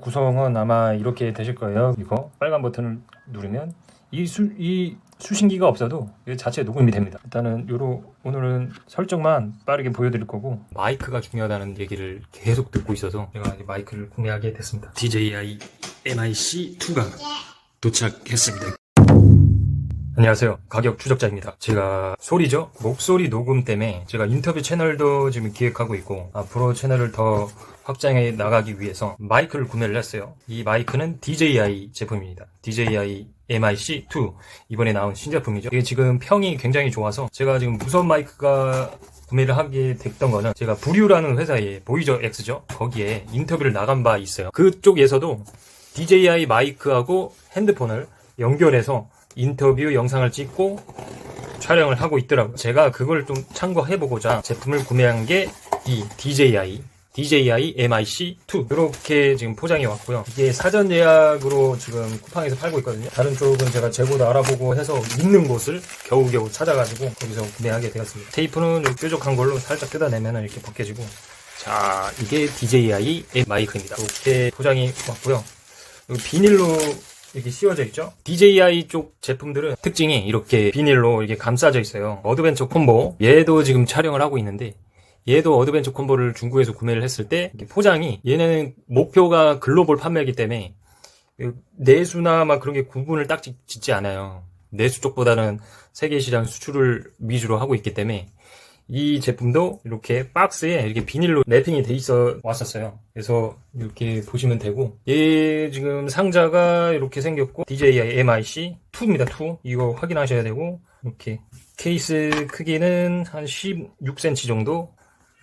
구성은 아마 이렇게 되실 거예요. 이거 빨간 버튼을 누르면 이 수신기가 없어도 이 자체 녹음이 됩니다. 일단은 오늘은 설정만 빠르게 보여드릴 거고, 마이크가 중요하다는 얘기를 계속 듣고 있어서 제가 이 마이크를 구매하게 됐습니다. DJI MIC2가 도착했습니다. 안녕하세요. 가격 추적자입니다. 제가 목소리 녹음 때문에 제가 인터뷰 채널도 지금 기획하고 있고, 앞으로 채널을 더 확장해 나가기 위해서 마이크를 구매를 했어요. 이 마이크는 DJI 제품입니다. DJI MIC2 이번에 나온 신제품이죠. 이게 지금 평이 굉장히 좋아서 제가 지금 무선 마이크가 구매를 하게 됐던 거는, 제가 부류라는 회사의 보이저 X죠. 거기에 인터뷰를 나간 바 있어요. 그쪽에서도 DJI 마이크하고 핸드폰을 연결해서 인터뷰 영상을 찍고 촬영을 하고 있더라고요. 제가 그걸 좀 참고해보고자 제품을 구매한 게 이 DJI MIC2 이렇게 지금 포장이 왔고요. 이게 사전 예약으로 지금 쿠팡에서 팔고 있거든요. 다른 쪽은 제가 재고도 알아보고 해서 있는 곳을 겨우겨우 찾아가지고 거기서 구매하게 되었습니다. 테이프는 뾰족한 걸로 살짝 뜯어내면 이렇게 벗겨지고, 자, 이게 DJI 마이크입니다. 이렇게 포장이 왔고요. 비닐로 이렇게 씌워져 있죠. DJI 쪽 제품들은 특징이 이렇게 비닐로 이렇게 감싸져 있어요. 어드벤처 콤보, 얘도 지금 촬영을 하고 있는데, 얘도 어드벤처 콤보를 중국에서 구매를 했을 때 포장이, 얘네는 목표가 글로벌 판매이기 때문에 내수나 막 그런 게 구분을 딱 짓지 않아요. 내수 쪽보다는 세계 시장 수출을 위주로 하고 있기 때문에 이 제품도 이렇게 박스에 이렇게 비닐로 랩핑이 돼 있어 왔었어요. 그래서 이렇게 보시면 되고, 얘 지금 상자가 이렇게 생겼고, DJI MIC2입니다. 2. 이거 확인하셔야 되고, 이렇게 케이스 크기는 한 16cm 정도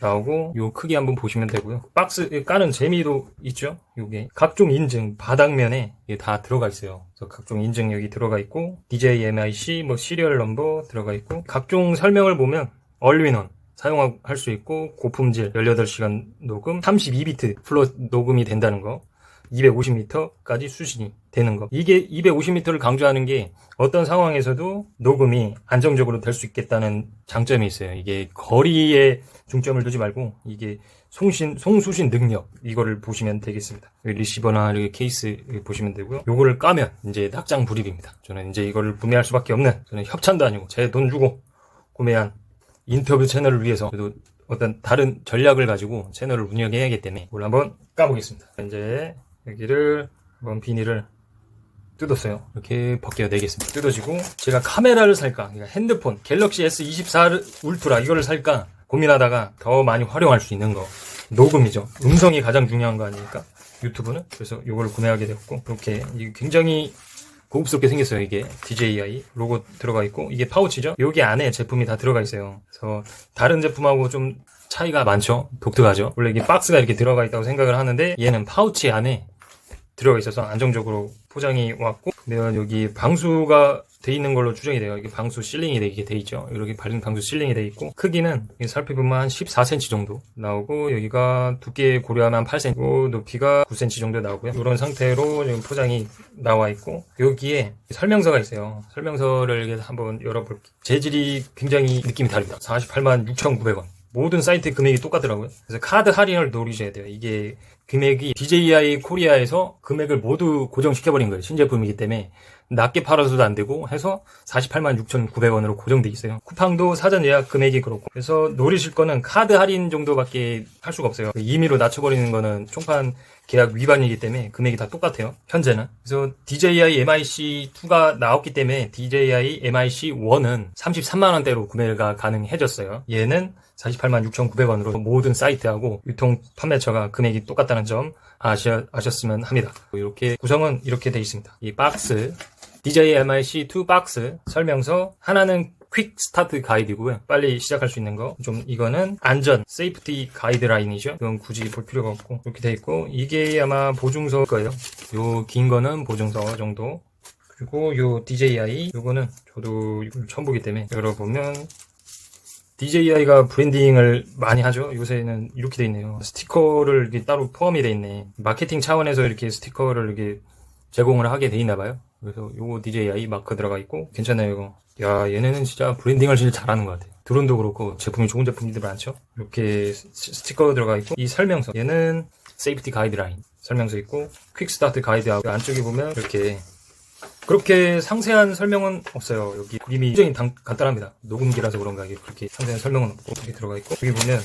나오고, 요 크기 한번 보시면 되고요. 박스 까는 재미도 있죠. 요게 각종 인증 바닥면에 다 들어가 있어요. 그래서 각종 인증 여기 들어가 있고, DJI MIC 뭐 시리얼 넘버 들어가 있고, 각종 설명을 보면 얼윈원 사용할 수 있고, 고품질 18시간 녹음, 32비트 플러스 녹음이 된다는 거, 250m까지 수신이 되는 거. 이게 250m를 강조하는 게 어떤 상황에서도 녹음이 안정적으로 될 수 있겠다는 장점이 있어요. 이게 거리에 중점을 두지 말고 이게 송수신 능력, 이거를 보시면 되겠습니다. 리시버나 이렇게 케이스 보시면 되고요. 요거를 까면 이제 낙장 불입입니다. 저는 이제 이거를 구매할 수밖에 없는, 저는 협찬도 아니고 제 돈 주고 구매한 인터뷰 채널을 위해서 그래도 어떤 다른 전략을 가지고 채널을 운영해야 하기 때문에 이걸 한번 까보겠습니다. 이제 여기를 한번 비닐을 뜯었어요. 이렇게 벗겨내겠습니다. 뜯어지고, 제가 카메라를 살까, 그러니까 핸드폰 갤럭시 S24 울트라 이거를 살까 고민하다가 더 많이 활용할 수 있는 거, 녹음이죠. 음성이 가장 중요한 거 아닙니까? 유튜브는. 그래서 이걸 구매하게 되었고, 이렇게 굉장히 고급스럽게 생겼어요. 이게 DJI 로고 들어가 있고, 이게 파우치죠. 여기 안에 제품이 다 들어가 있어요. 그래서 다른 제품하고 좀 차이가 많죠. 독특하죠. 원래 이게 박스가 이렇게 들어가 있다고 생각을 하는데, 얘는 파우치 안에 들어가 있어서 안정적으로 포장이 왔고, 그러면 여기 방수가 돼 있는 걸로 추정이 돼요. 이게 방수 실링이 되게 돼 있죠. 이렇게 방수 실링이 돼 있고, 크기는 살펴보면 한 14cm 정도 나오고, 여기가 두께 고려하면 8cm, 높이가 9cm 정도 나오고요. 이런 상태로 지금 포장이 나와 있고, 여기에 설명서가 있어요. 설명서를 한번 열어볼게요. 재질이 굉장히 느낌이 다릅니다. 486,900원. 모든 사이트 금액이 똑같더라고요. 그래서 카드 할인을 노리셔야 돼요. 이게 금액이 DJI 코리아에서 금액을 모두 고정시켜버린 거예요. 신제품이기 때문에 낮게 팔아서도 안 되고 해서 486,900원으로 고정돼 있어요. 쿠팡도 사전 예약 금액이 그렇고, 그래서 노리실 거는 카드 할인 정도밖에 할 수가 없어요. 임의로 낮춰버리는 거는 총판 계약 위반이기 때문에 금액이 다 똑같아요, 현재는. 그래서 DJI MIC2가 나왔기 때문에 DJI MIC1은 33만원대로 구매가 가능해졌어요. 얘는 486,900원으로 모든 사이트하고 유통 판매처가 금액이 똑같다는 점 아셨으면 합니다. 이렇게 구성은 이렇게 되어 있습니다. 이 박스, DJI MIC2 박스 설명서, 하나는 퀵 스타트 가이드고요. 빨리 시작할 수 있는 거. 좀 이거는 안전, 세이프티 가이드라인이죠. 이건 굳이 볼 필요가 없고, 이렇게 돼 있고, 이게 아마 보증서일 거예요. 요 긴 거는 보증서 정도. 그리고 요 DJI, 요거는 저도 이걸 처음 보기 때문에 열어보면, DJI가 브랜딩을 많이 하죠. 요새는 이렇게 돼 있네요. 스티커를 이렇게 따로 포함이 돼 있네. 마케팅 차원에서 이렇게 스티커를 이렇게 제공을 하게 돼 있나 봐요. 그래서 요거 DJI 마크 들어가 있고, 괜찮아요, 이거. 야, 얘네는 진짜 브랜딩을 진짜 잘하는 것 같아요. 드론도 그렇고 제품이 좋은 제품들이 많죠. 이렇게 스티커 들어가 있고, 이 설명서, 얘는 세이프티 가이드라인. 설명서 있고 퀵 스타트 가이드하고 안쪽에 보면 이렇게 그렇게 상세한 설명은 없어요. 여기 그림이 굉장히 간단합니다. 녹음기라서 그런가 이게 그렇게 상세한 설명은 없고 여기 들어가 있고 여기 보면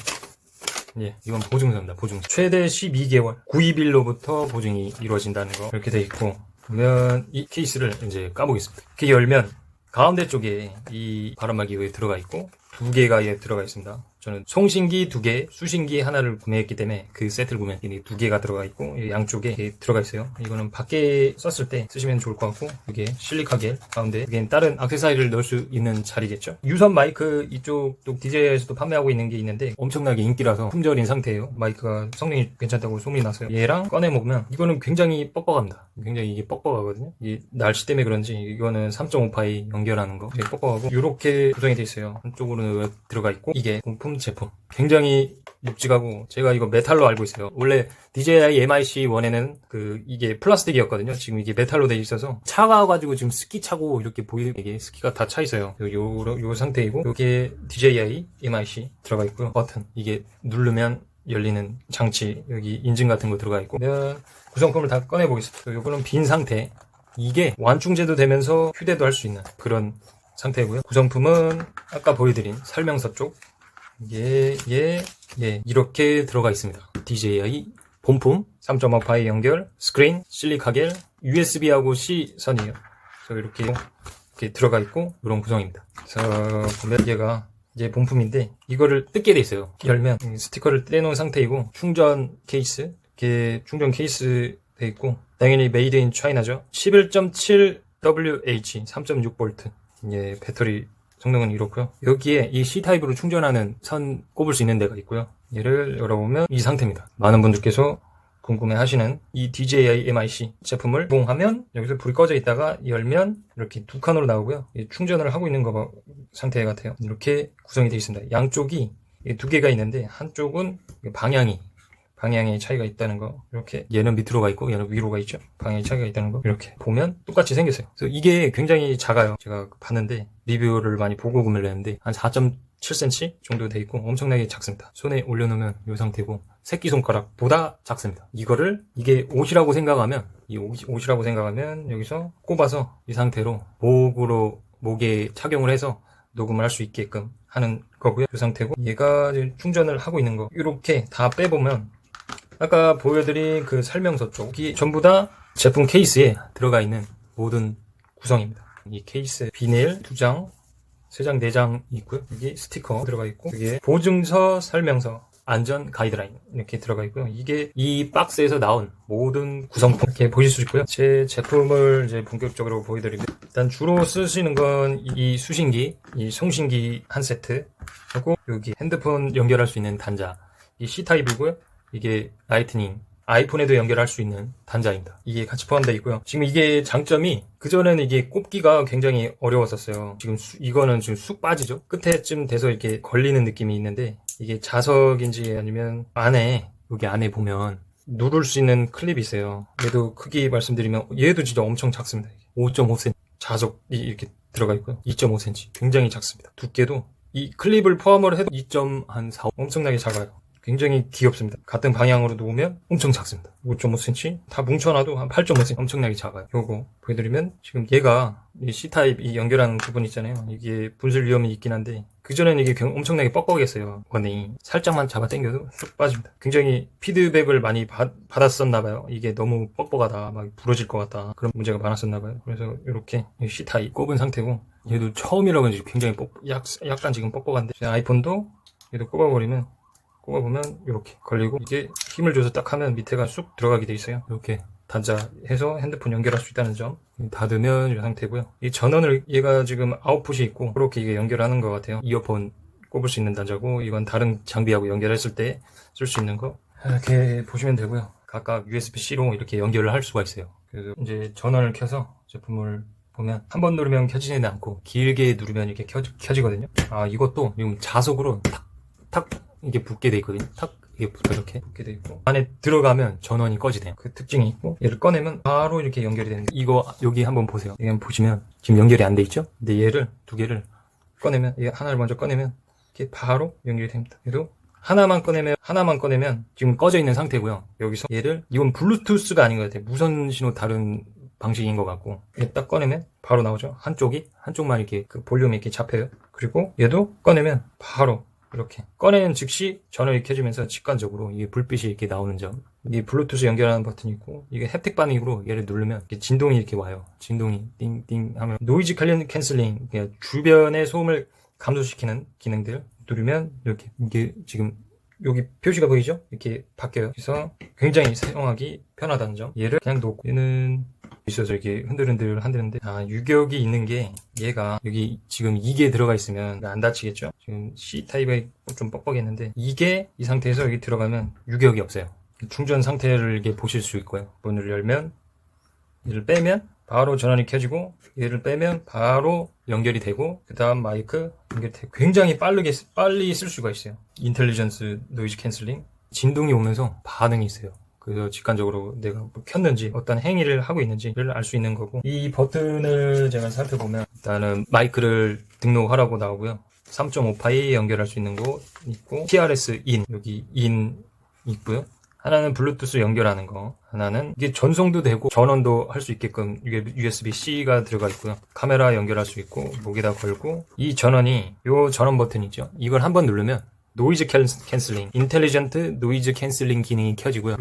예, 이건 보증서입니다. 보증서. 최대 12개월 구입일로부터 보증이 이루어진다는 거 이렇게 돼 있고 보면 이 케이스를 이제 까보겠습니다. 이렇게 열면 가운데 쪽에 이 바람막이가 들어가 있고 두 개가 들어가 있습니다. 저는 송신기 2개, 수신기 하나를 구매했기 때문에 그 세트를 구매했더니 2개가 들어가 있고 양쪽에 들어가 있어요. 이거는 밖에 썼을 때 쓰시면 좋을 것 같고 이게 실리카겔 가운데 여기엔 다른 액세서리를 넣을 수 있는 자리겠죠. 유선 마이크 이쪽도 DJI에서도 판매하고 있는 게 있는데 엄청나게 인기라서 품절인 상태예요. 마이크가 성능이 괜찮다고 소문이 났어요. 얘랑 꺼내 먹으면 이거는 굉장히 뻑뻑합니다. 굉장히 이게 뻑뻑하거든요. 이 날씨 때문에 그런지 이거는 3.5파이 연결하는 거 되게 뻑뻑하고 이렇게 구성이 돼 있어요. 한쪽으로는 들어가 있고 이게 공품 제품 굉장히 묵직하고 제가 이거 메탈로 알고 있어요. 원래 DJI MIC1에는 이게 플라스틱이었거든요. 지금 이게 메탈로 돼 있어서 차가워가지고 지금 스키 차고 이렇게 보이게 이게 스키가 다 차 있어요. 요 상태이고 여기에 DJI MIC 들어가 있고요. 버튼 이게 누르면 열리는 장치 여기 인증 같은 거 들어가 있고 구성품을 다 꺼내 보겠습니다. 요거는 빈 상태 이게 완충제도 되면서 휴대도 할 수 있는 그런 상태고요. 구성품은 아까 보여드린 설명서 쪽 이렇게 들어가 있습니다. DJI 본품 3.5파이 연결 스크린 실리카겔 USB하고 C 선이에요. 그래서 이렇게 들어가 있고 이런 구성입니다. 그래서 보면 얘가 이제 본품인데 이거를 뜯게 돼 있어요. 열면 스티커를 떼놓은 상태이고 충전 케이스 이렇게 충전 케이스 돼 있고 당연히 메이드 인 차이나죠. 11.7WH 3.6V 예, 배터리 성능은 이렇고요. 여기에 이 C타입으로 충전하는 선 꼽을 수 있는 데가 있고요. 얘를 열어보면 이 상태입니다. 많은 분들께서 궁금해하시는 이 DJI MIC 제품을 개봉하면 여기서 불이 꺼져 있다가 열면 이렇게 두 칸으로 나오고요. 충전을 하고 있는 거 상태 같아요. 이렇게 구성이 되어 있습니다. 양쪽이 두 개가 있는데 한쪽은 방향이 차이가 있다는 거 이렇게 얘는 밑으로 가 있고 얘는 위로 가 있죠. 방향이 차이가 있다는 거 이렇게 보면 똑같이 생겼어요. 그래서 이게 굉장히 작아요. 제가 봤는데 리뷰를 많이 보고 구매를 했는데 한 4.7cm 정도 돼 있고 엄청나게 작습니다. 손에 올려놓으면 이 상태고 새끼손가락보다 작습니다. 이게 옷이라고 생각하면 옷이라고 생각하면 여기서 꼽아서 이 상태로 목에 착용을 해서 녹음을 할 수 있게끔 하는 거고요. 이 상태고 얘가 지금 충전을 하고 있는 거 이렇게 다 빼보면 아까 보여드린 그 설명서 쪽이 전부 다 제품 케이스에 들어가 있는 모든 구성입니다. 이 케이스 비닐 2장, 3장, 4장 있고요. 여기 스티커 들어가 있고 여기에 보증서, 설명서, 안전 가이드라인 이렇게 들어가 있고요. 이게 이 박스에서 나온 모든 구성품 이렇게 보실 수 있고요. 제 제품을 이제 본격적으로 보여드리면 일단 주로 쓰시는 건 이 수신기, 이 송신기 한 세트 하고 여기 핸드폰 연결할 수 있는 단자 이 C타입이고요. 이게 라이트닝 아이폰에도 연결할 수 있는 단자입니다. 이게 같이 포함되어 있고요. 지금 이게 장점이 그전에는 이게 꼽기가 굉장히 어려웠었어요. 지금 이거는 지금 쑥 빠지죠. 끝에쯤 돼서 이렇게 걸리는 느낌이 있는데 이게 자석인지 아니면 여기 안에 보면 누를 수 있는 클립이 있어요. 얘도 크기 말씀드리면 얘도 진짜 엄청 작습니다. 5.5cm 자석이 이렇게 들어가 있고요. 2.5cm 굉장히 작습니다. 두께도 이 클립을 포함을 해도 2.4 엄청나게 작아요. 굉장히 귀엽습니다. 같은 방향으로 놓으면 엄청 작습니다. 5.5cm 다 뭉쳐놔도 한 8.5cm 엄청나게 작아요. 요거 보여드리면 지금 얘가 이 C타입 이 연결하는 부분 있잖아요. 이게 분실 위험이 있긴 한데 그전에는 이게 엄청나게 뻑뻑했어요. 원이 살짝만 잡아 당겨도 쑥 빠집니다. 굉장히 피드백을 많이 받았었나봐요. 이게 너무 뻑뻑하다 막 부러질 것 같다 그런 문제가 많았었나봐요. 그래서 이렇게 C타입 꼽은 상태고 얘도 처음이라고 해서 굉장히 약간 지금 뻑뻑한데 아이폰도 얘도 꼽아보면 이렇게 걸리고 이게 힘을 줘서 딱 하면 밑에가 쑥 들어가게 돼 있어요. 이렇게 단자해서 핸드폰 연결할 수 있다는 점 닫으면 이 상태고요. 이 전원을 얘가 지금 아웃풋이 있고 그렇게 이게 연결하는 것 같아요. 이어폰 꼽을 수 있는 단자고 이건 다른 장비하고 연결했을 때 쓸 수 있는 거 이렇게 보시면 되고요. 각각 USB-C로 이렇게 연결을 할 수가 있어요. 그래서 이제 전원을 켜서 제품을 보면 한 번 누르면 켜지지는 않고 길게 누르면 이렇게 켜지거든요. 이것도 지금 자석으로 탁 이게 붙게 돼 있거든요. 탁 이게 이렇게 붙게 돼 있고 안에 들어가면 전원이 꺼지네요. 그 특징이 있고 얘를 꺼내면 바로 이렇게 연결이 되는데 이거 여기 한번 보세요. 여기 한번 보시면 지금 연결이 안 돼 있죠? 근데 얘를 두 개를 꺼내면 얘 하나를 먼저 꺼내면 이렇게 바로 연결이 됩니다. 얘도 하나만 꺼내면 지금 꺼져 있는 상태고요. 여기서 얘를, 이건 블루투스가 아닌 것 같아요. 무선 신호 다른 방식인 것 같고, 얘 딱 꺼내면 바로 나오죠. 한쪽만 이렇게 그 볼륨이 이렇게 잡혀요. 그리고 얘도 꺼내면 바로 이렇게 꺼내는 즉시 전원이 켜지면서 직관적으로 이게 불빛이 이렇게 나오는 점. 이게 블루투스 연결하는 버튼이 있고, 이게 햅틱 반응으로 얘를 누르면 이렇게 진동이 이렇게 와요. 진동이 띵띵 하면 노이즈 캔슬링, 그러니까 주변의 소음을 감소시키는 기능들 누르면 이렇게, 이게 지금 여기 표시가 보이죠? 이렇게 바뀌어요. 그래서 굉장히 사용하기 편하다는 점. 얘를 그냥 놓고, 얘는 있어서 이렇게 흔들흔들 한다는데, 유격이 있는 게, 얘가 여기 지금 이게 들어가 있으면 안 다치겠죠? 지금 C타입이 좀 뻑뻑했는데, 이게 이 상태에서 여기 들어가면 유격이 없어요. 충전 상태를 이렇게 보실 수 있고요. 문을 열면, 얘를 빼면 바로 전원이 켜지고, 얘를 빼면 바로 연결이 되고, 그 다음 마이크 연결되고, 굉장히 빨리 쓸 수가 있어요. 인텔리전스 노이즈 캔슬링, 진동이 오면서 반응이 있어요. 그래서 직관적으로 내가 뭐 켰는지 어떤 행위를 하고 있는지를 알 수 있는 거고, 이 버튼을 제가 살펴보면 일단은 마이크를 등록하라고 나오고요. 3.5파이 연결할 수 있는 거 있고, TRS 인, 여기 인 있고요. 하나는 블루투스 연결하는 거, 하나는 이게 전송도 되고 전원도 할 수 있게끔 이게 USB-C가 들어가 있고요. 카메라 연결할 수 있고, 목에다 걸고, 이 전원이, 요 전원 버튼 있죠? 이걸 한번 누르면 노이즈 캔슬링, 인텔리전트 노이즈 캔슬링 기능이 켜지고요.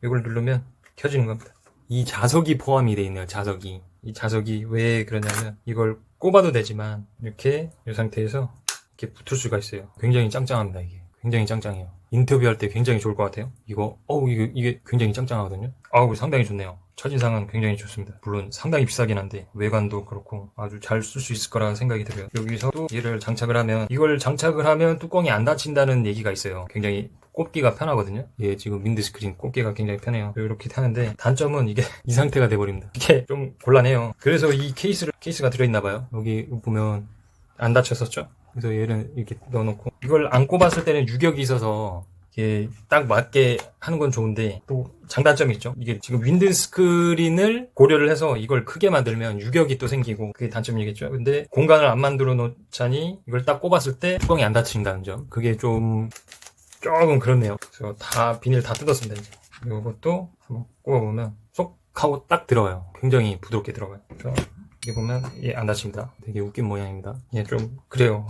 요걸 누르면 켜지는 겁니다. 이 자석이 포함이 되어 있네요. 자석이. 이 자석이 왜 그러냐면, 이걸 꼽아도 되지만 이렇게 이 상태에서 이렇게 붙을 수가 있어요. 굉장히 짱짱합니다. 이게 굉장히 짱짱해요. 인터뷰할 때 굉장히 좋을 것 같아요. 이게 굉장히 짱짱하거든요. 상당히 좋네요. 첫인상은 굉장히 좋습니다. 물론 상당히 비싸긴 한데 외관도 그렇고 아주 잘 쓸 수 있을 거라 생각이 들어요. 여기서도 얘를 장착을 하면, 이걸 장착을 하면 뚜껑이 안 닫힌다는 얘기가 있어요. 굉장히 꼽기가 편하거든요. 얘 지금 윈드스크린 꼽기가 굉장히 편해요. 이렇게 하는데 단점은 이게 이 상태가 돼버립니다. 이게 좀 곤란해요. 그래서 이 케이스가 들어있나봐요. 여기 보면 안 닫혔었죠? 그래서 얘를 이렇게 넣어놓고, 이걸 안 꼽았을 때는 유격이 있어서 이게 딱 맞게 하는 건 좋은데, 또 장단점이 있죠. 이게 지금 윈드 스크린을 고려를 해서 이걸 크게 만들면 유격이 또 생기고, 그게 단점이겠죠. 근데 공간을 안 만들어 놓자니 이걸 딱 꼽았을 때 뚜껑이 안 닫힌다는 점, 그게 조금 그렇네요. 그래서 비닐 다 뜯었습니다. 이제 이것도 한번 꼽아보면 쏙 하고 딱 들어가요. 굉장히 부드럽게 들어가요. 그래서 여기 보면 얘 안 닫힙니다. 되게 웃긴 모양입니다. 얘 좀 그래요.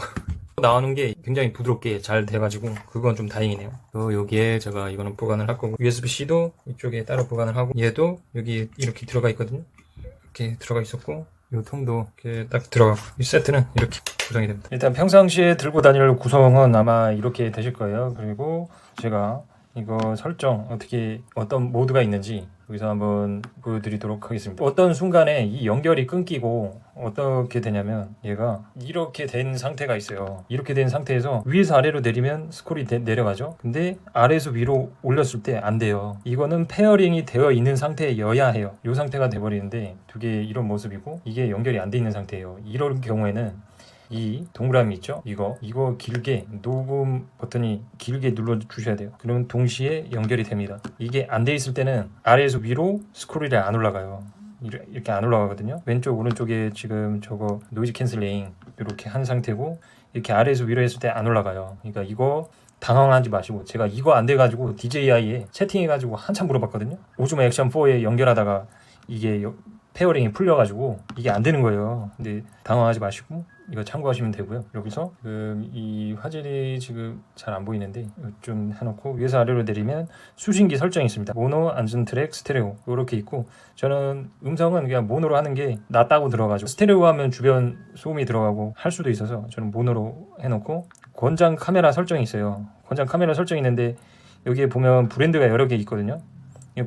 나오는 게 굉장히 부드럽게 잘 돼가지고 그건 좀 다행이네요. 여기에 제가 이거는 보관을 할 거고, USB-C도 이쪽에 따로 보관을 하고, 얘도 여기 이렇게 들어가 있거든요. 이렇게 들어가 있었고, 이 통도 이렇게 딱 들어가고, 이 세트는 이렇게 구성이 됩니다. 일단 평상시에 들고 다닐 구성은 아마 이렇게 되실 거예요. 그리고 제가 이거 설정 어떤 모드가 있는지 여기서 한번 보여드리도록 하겠습니다. 어떤 순간에 이 연결이 끊기고 어떻게 되냐면, 얘가 이렇게 된 상태가 있어요. 이렇게 된 상태에서 위에서 아래로 내리면 스크롤이 내려가죠. 근데 아래에서 위로 올렸을 때 안 돼요. 이거는 페어링이 되어 있는 상태여야 해요. 이 상태가 돼버리는데, 두 개 이런 모습이고, 이게 연결이 안 돼 있는 상태예요. 이런 경우에는 이 동그라미 있죠? 이거 길게, 녹음 버튼이 길게 눌러 주셔야 돼요. 그러면 동시에 연결이 됩니다. 이게 안 돼 있을 때는 아래에서 위로 스크롤이 안 올라가요. 이렇게 안 올라가거든요. 왼쪽 오른쪽에 지금 저거 노이즈 캔슬링 이렇게 한 상태고, 이렇게 아래에서 위로 했을 때 안 올라가요. 그러니까 이거 당황하지 마시고, 제가 이거 안 돼가지고 DJI에 채팅해가지고 한참 물어봤거든요. 오즈모 액션 4에 연결하다가 이게 페어링이 풀려가지고 이게 안 되는 거예요. 근데 당황하지 마시고 이거 참고하시면 되고요. 여기서 이 화질이 지금 잘 안 보이는데 좀 해놓고, 위에서 아래로 내리면 수신기 설정이 있습니다. 모노, 안전 트랙, 스테레오 이렇게 있고, 저는 음성은 그냥 모노로 하는 게 낫다고 들어가지고, 스테레오 하면 주변 소음이 들어가고 할 수도 있어서 저는 모노로 해놓고, 권장 카메라 설정이 있어요. 권장 카메라 설정이 있는데 여기에 보면 브랜드가 여러 개 있거든요.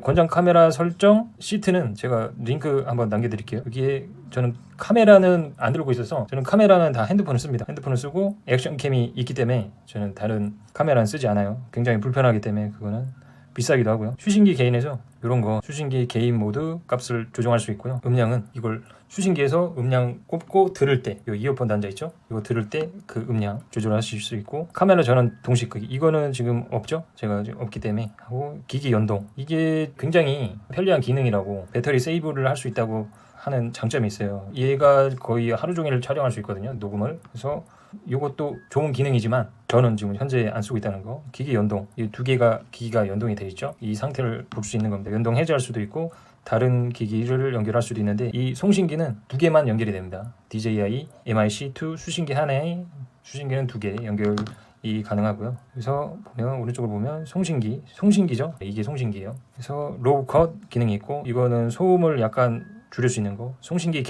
권장 카메라 설정 시트는 제가 링크 한번 남겨드릴게요. 여기에 저는 카메라는 안 들고 있어서, 저는 카메라는 다 핸드폰을 씁니다. 핸드폰을 쓰고 액션캠이 있기 때문에 저는 다른 카메라는 쓰지 않아요. 굉장히 불편하기 때문에 그거는 비싸기도 하고요. 수신기 개인에서 이런 거 수신기 개인 모드 값을 조정할 수 있고요. 음량은 이걸 수신기에서 음량 꼽고 들을 때, 이 이어폰 단자 있죠? 이거 들을 때 그 음량 조절하실 수 있고, 카메라 전원 동시 끄기, 이거는 지금 없죠? 제가 지금 없기 때문에 하고, 기기 연동, 이게 굉장히 편리한 기능이라고, 배터리 세이브를 할 수 있다고 하는 장점이 있어요. 얘가 거의 하루 종일 촬영할 수 있거든요, 녹음을. 그래서 이것도 좋은 기능이지만 저는 지금 현재 안 쓰고 있다는 거. 기기 연동, 이 두 개가 기기가 연동이 돼 있죠. 이 상태를 볼 수 있는 겁니다. 연동 해제할 수도 있고 다른 기기를 연결할 수도 있는데 이 송신기는 두 개만 연결이 됩니다. DJI MIC2 수신기 하나에 수신기는 두 개 연결이 가능하고요. 그래서 보면 오른쪽으로 보면 송신기죠. 이게 송신기예요. 그래서 로우 컷 기능이 있고 이거는 소음을 약간 줄일 수 있는 거. 송신기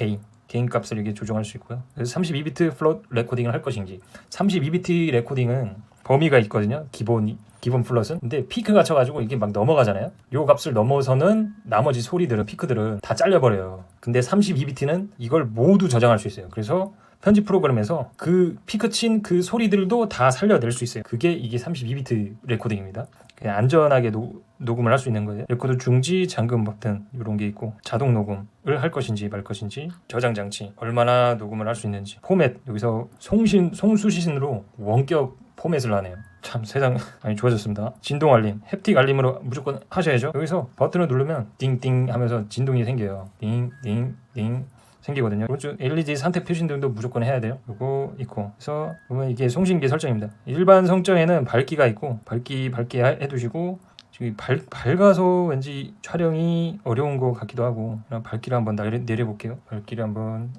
개인 값을 이렇게 조정할 수 있고요. 그래서 32비트 플롯 레코딩을 할 것인지 32비트 레코딩은 범위가 있거든요. 기본 플롯은. 근데 피크가 쳐가지고 이게 막 넘어가잖아요. 요 값을 넘어서는 나머지 소리들은 피크들은 다 잘려버려요. 근데 32비트는 이걸 모두 저장할 수 있어요. 그래서 편집 프로그램에서 그 피크 친 그 소리들도 다 살려낼 수 있어요. 이게 32비트 레코딩입니다. 그냥 안전하게 녹음을 할 수 있는 거예요. 레코드 중지, 잠금 버튼 이런 게 있고 자동 녹음을 할 것인지 말 것인지 저장 장치 얼마나 녹음을 할 수 있는지 포맷 여기서 송수시신으로 원격 포맷을 하네요. 참 세상 많이 좋아졌습니다. 진동 알림, 햅틱 알림으로 무조건 하셔야죠. 여기서 버튼을 누르면 띵띵 하면서 진동이 생겨요. 띵띵띵 생기거든요. 오른쪽 LED 선택 표시등도 무조건 해야 돼요. 이거 있고 그래서 보면 이게 송신기 설정입니다. 일반 설정에는 밝기가 있고 밝기 해두시고 지금 밝아서 왠지 촬영이 어려운 것 같기도 하고 그냥 밝기를 한번 내려볼게요. 밝기를 한번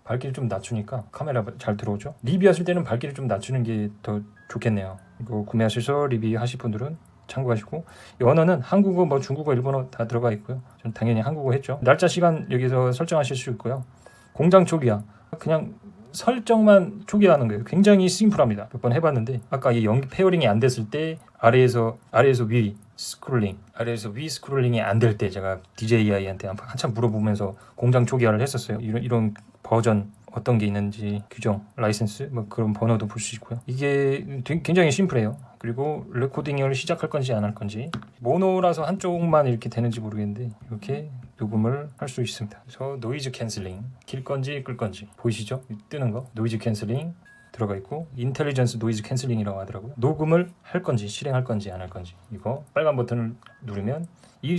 밝기를 좀 낮추니까 카메라 잘 들어오죠. 리뷰하실 때는 밝기를 좀 낮추는 게 더 좋겠네요. 이거 구매하셔서 리뷰하실 분들은 참고하시고 이 언어는 한국어, 뭐 중국어, 일본어 다 들어가 있고요. 저는 당연히 한국어 했죠. 날짜, 시간 여기서 설정하실 수 있고요. 공장 초기화 그냥 설정만 초기화하는 거예요. 굉장히 심플합니다. 몇 번 해봤는데 아까 이 연기 페어링이 안 됐을 때 아래에서 위 스크롤링이 안 될 때 제가 DJI한테 한참 물어보면서 공장 초기화를 했었어요. 이런 버전 어떤 게 있는지 규정, 라이센스 뭐 그런 번호도 볼 수 있고요. 이게 굉장히 심플해요. 그리고 레코딩을 시작할 건지 안 할 건지 모노라서 한쪽만 이렇게 되는지 모르겠는데 이렇게 녹음을 할 수 있습니다. 그래서 노이즈 캔슬링 킬 건지 끌 건지 보이시죠? 뜨는 거 노이즈 캔슬링 들어가 있고 인텔리전스 노이즈 캔슬링이라고 하더라고요. 녹음을 할 건지 실행할 건지 안 할 건지 이거 빨간 버튼을 누르면 이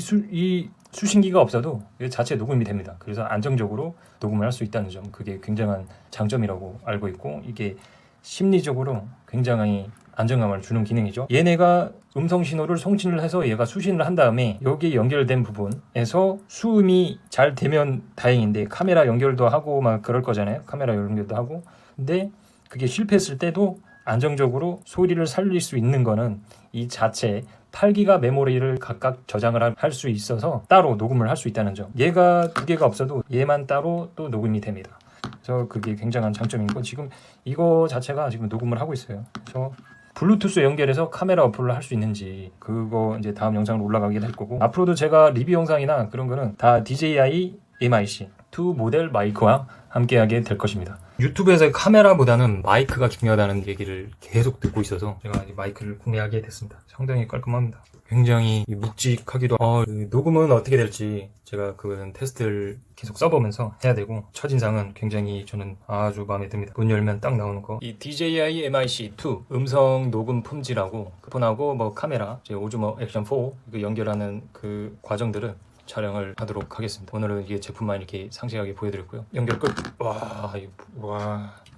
수신기가 없어도 자체 녹음이 됩니다. 그래서 안정적으로 녹음을 할 수 있다는 점 그게 굉장한 장점이라고 알고 있고 이게 심리적으로 굉장히 안정감을 주는 기능이죠. 얘네가 음성 신호를 송신을 해서 얘가 수신을 한 다음에 여기에 연결된 부분에서 수음이 잘 되면 다행인데 카메라 연결도 하고 막 그럴 거잖아요. 카메라 연결도 하고 근데 그게 실패했을 때도 안정적으로 소리를 살릴 수 있는 거는 이 자체 8기가 메모리를 각각 저장을 할 수 있어서 따로 녹음을 할 수 있다는 점. 얘가 두 개가 없어도 얘만 따로 또 녹음이 됩니다. 그래서 그게 굉장한 장점이고 지금 이거 자체가 지금 녹음을 하고 있어요. 그래서 블루투스 연결해서 카메라 어플을 할 수 있는지 그거 이제 다음 영상으로 올라가게 될 거고 앞으로도 제가 리뷰 영상이나 그런 거는 다 DJI MIC2 모델 마이크와 함께하게 될 것입니다. 유튜브에서 카메라보다는 마이크가 중요하다는 얘기를 계속 듣고 있어서 제가 이 마이크를 구매하게 됐습니다. 상당히 깔끔합니다. 굉장히 묵직하기도 하고 녹음은 어떻게 될지 제가 그거는 테스트를 계속 써보면서 해야 되고 첫인상은 굉장히 저는 아주 마음에 듭니다. 문 열면 딱 나오는 거 이 DJI MIC2 음성 녹음 품질하고 폰하고 뭐 카메라 오즈모 액션 4 이거 연결하는 그 과정들을 촬영을 하도록 하겠습니다. 오늘은 이게 제품만 이렇게 상세하게 보여드렸고요. 연결 끝. 와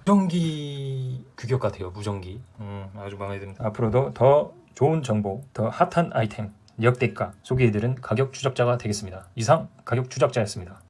무전기 규격 같아요. 무전기. 아주 마음에 듭니다. 앞으로도 더 좋은 정보, 더 핫한 아이템, 역대가 소개해드린 가격 추적자가 되겠습니다. 이상 가격 추적자였습니다.